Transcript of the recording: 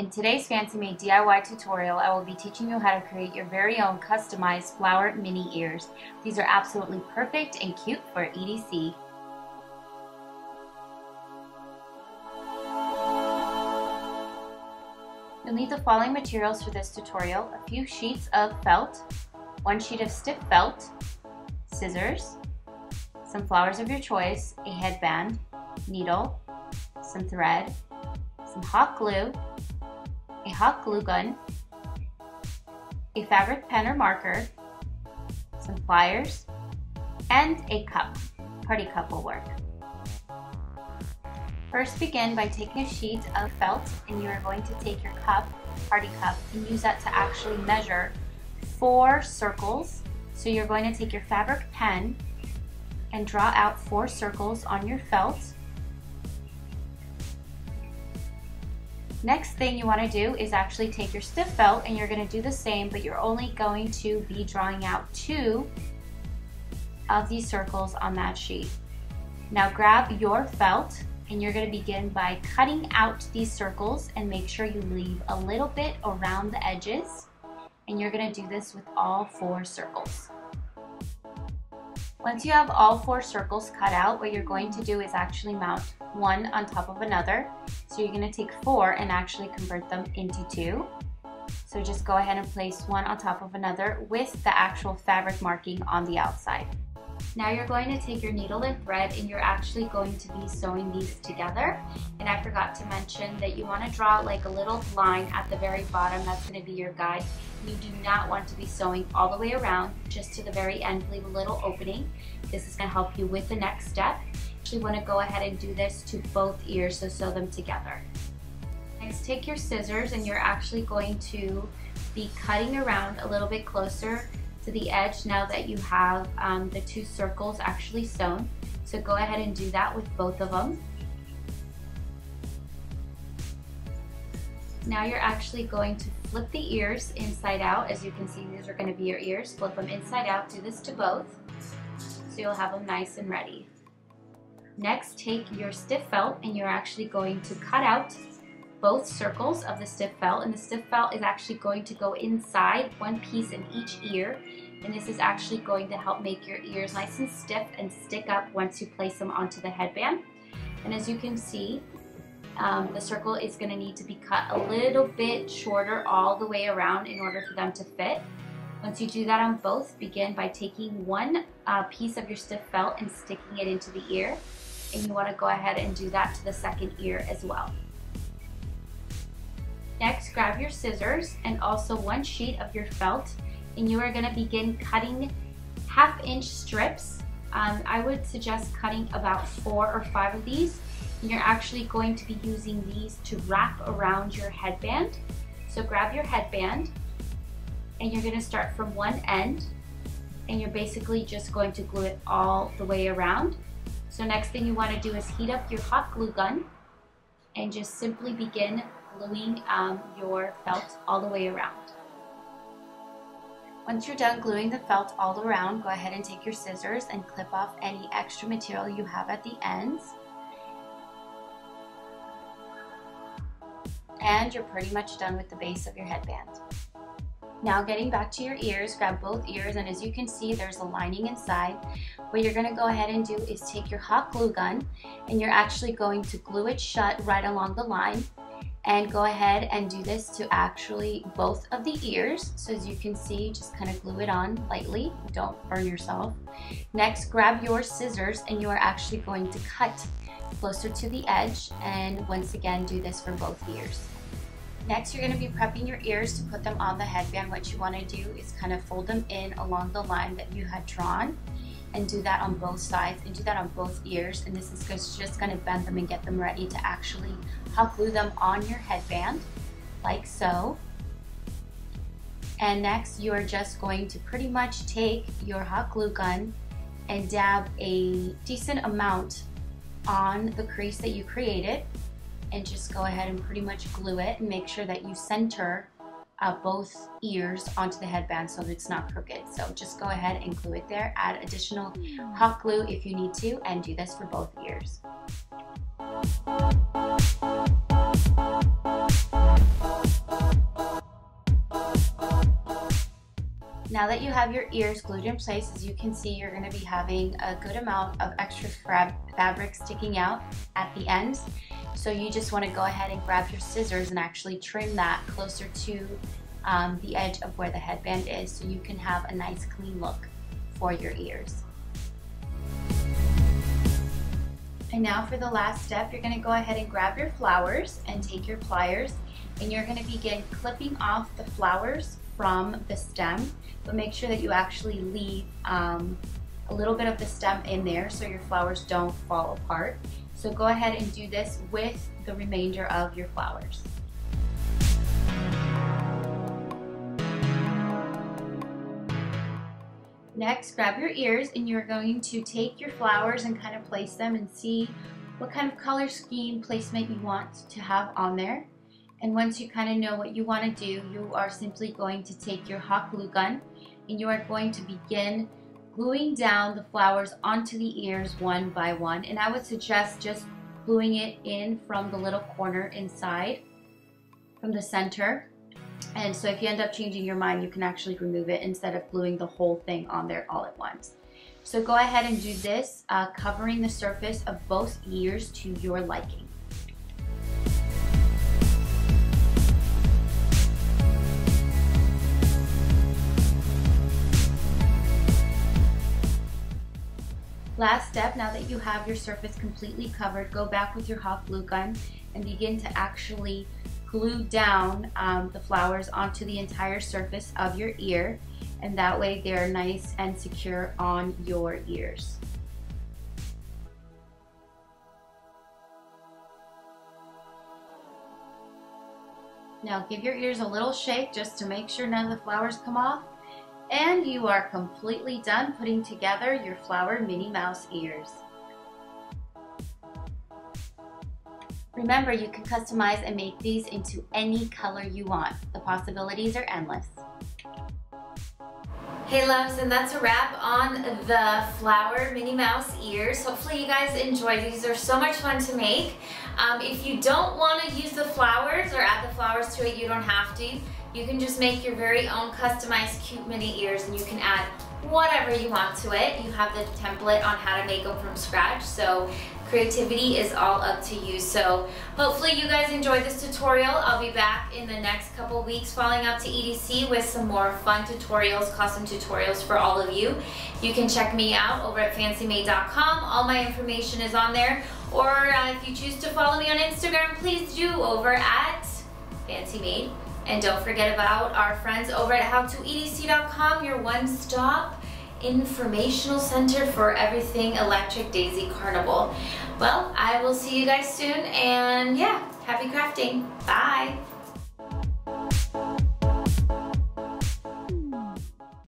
In today's Fancy Made DIY tutorial, I will be teaching you how to create your very own customized flower mini ears. These are absolutely perfect and cute for EDC. You'll need the following materials for this tutorial: a few sheets of felt, one sheet of stiff felt, scissors, some flowers of your choice, a headband, needle, some thread, some hot glue, a hot glue gun, a fabric pen or marker, some pliers, and a cup. Party cup will work. First, begin by taking a sheet of felt, and you are going to take your cup, party cup, and use that to actually measure 4 circles. So you're going to take your fabric pen and draw out 4 circles on your felt. Next thing you want to do is actually take your stiff felt, and you're going to do the same, but you're only going to be drawing out 2 of these circles on that sheet. Now grab your felt, and you're going to begin by cutting out these circles, and make sure you leave a little bit around the edges, and you're going to do this with all 4 circles. Once you have all 4 circles cut out, what you're going to do is actually mount one on top of another. So you're going to take 4 and actually convert them into 2. So just go ahead and place one on top of another with the actual fabric marking on the outside. Now you're going to take your needle and thread, and you're actually going to be sewing these together. And I forgot to mention that you want to draw like a little line at the very bottom. That's going to be your guide. You do not want to be sewing all the way around, just to the very end. Leave a little opening. This is going to help you with the next step. You want to go ahead and do this to both ears, so sew them together. Next, take your scissors, and you're actually going to be cutting around a little bit closer to the edge now that you have the 2 circles actually sewn. So go ahead and do that with both of them. Now you're actually going to flip the ears inside out. As you can see, these are going to be your ears. Flip them inside out. Do this to both, so you'll have them nice and ready. Next, take your stiff felt, and you're actually going to cut out both circles of the stiff felt, and the stiff felt is actually going to go inside one piece in each ear, and this is actually going to help make your ears nice and stiff and stick up once you place them onto the headband. And as you can see, the circle is going to need to be cut a little bit shorter all the way around in order for them to fit. Once you do that on both, begin by taking one piece of your stiff felt and sticking it into the ear. And you want to go ahead and do that to the second ear as well. Next, grab your scissors and also one sheet of your felt, and you are going to begin cutting 1/2-inch strips. I would suggest cutting about 4 or 5 of these. And you're actually going to be using these to wrap around your headband. So grab your headband, and you're going to start from one end, and you're basically just going to glue it all the way around. So next thing you want to do is heat up your hot glue gun and just simply begin gluing your felt all the way around. Once you're done gluing the felt all around, go ahead and take your scissors and clip off any extra material you have at the ends. And you're pretty much done with the base of your headband. Now, getting back to your ears, grab both ears, and as you can see, there's a lining inside. What you're going to go ahead and do is take your hot glue gun, and you're actually going to glue it shut right along the line, and go ahead and do this to actually both of the ears. So as you can see, just kind of glue it on lightly, don't burn yourself. Next, grab your scissors, and you are actually going to cut closer to the edge, and once again do this for both ears. Next, you're going to be prepping your ears to put them on the headband. What you want to do is kind of fold them in along the line that you had drawn, and do that on both sides, and do that on both ears. And this is just going to bend them and get them ready to actually hot glue them on your headband, like so. And next, you are just going to pretty much take your hot glue gun and dab a decent amount on the crease that you created, and just go ahead and pretty much glue it, and make sure that you center both ears onto the headband so it's not crooked. So just go ahead and glue it there. Add additional hot glue if you need to, and do this for both ears. now that you have your ears glued in place, as you can see, you're going to be having a good amount of extra fabric sticking out at the ends. So you just want to go ahead and grab your scissors and actually trim that closer to the edge of where the headband is, so you can have a nice clean look for your ears. And now for the last step, you're going to go ahead and grab your flowers and take your pliers, and you're going to begin clipping off the flowers from the stem, but make sure that you actually leave a little bit of the stem in there so your flowers don't fall apart. So go ahead and do this with the remainder of your flowers. Next, grab your ears, and you're going to take your flowers and kind of place them and see what kind of color scheme placement you want to have on there. And once you kind of know what you want to do, you are simply going to take your hot glue gun and you are going to begin gluing down the flowers onto the ears one by one. And I would suggest just gluing it in from the little corner inside, from the center. And so if you end up changing your mind, you can actually remove it instead of gluing the whole thing on there all at once. So go ahead and do this, covering the surface of both ears to your liking. Last step, now that you have your surface completely covered, go back with your hot glue gun and begin to actually glue down the flowers onto the entire surface of your ear, and that way they're nice and secure on your ears. Now give your ears a little shake just to make sure none of the flowers come off, and you are completely done putting together your flower Minnie Mouse ears. Remember, you can customize and make these into any color you want. The possibilities are endless. Hey loves, and that's a wrap on the flower Minnie Mouse ears. Hopefully you guys enjoyed. These are so much fun to make. If you don't want to use the flowers or add the flowers to it, you don't have to. You can just make your very own customized cute mini ears, and you can add whatever you want to it. You have the template on how to make them from scratch, so creativity is all up to you. So hopefully you guys enjoyed this tutorial. I'll be back in the next couple weeks following up to EDC with some more fun tutorials, custom tutorials for all of you. You can check me out over at fancymade.com. All my information is on there. Or if you choose to follow me on Instagram, please do, over at fancymade. And don't forget about our friends over at howtoedc.com, your one-stop informational center for everything Electric Daisy Carnival. Well, I will see you guys soon, and yeah, happy crafting. Bye.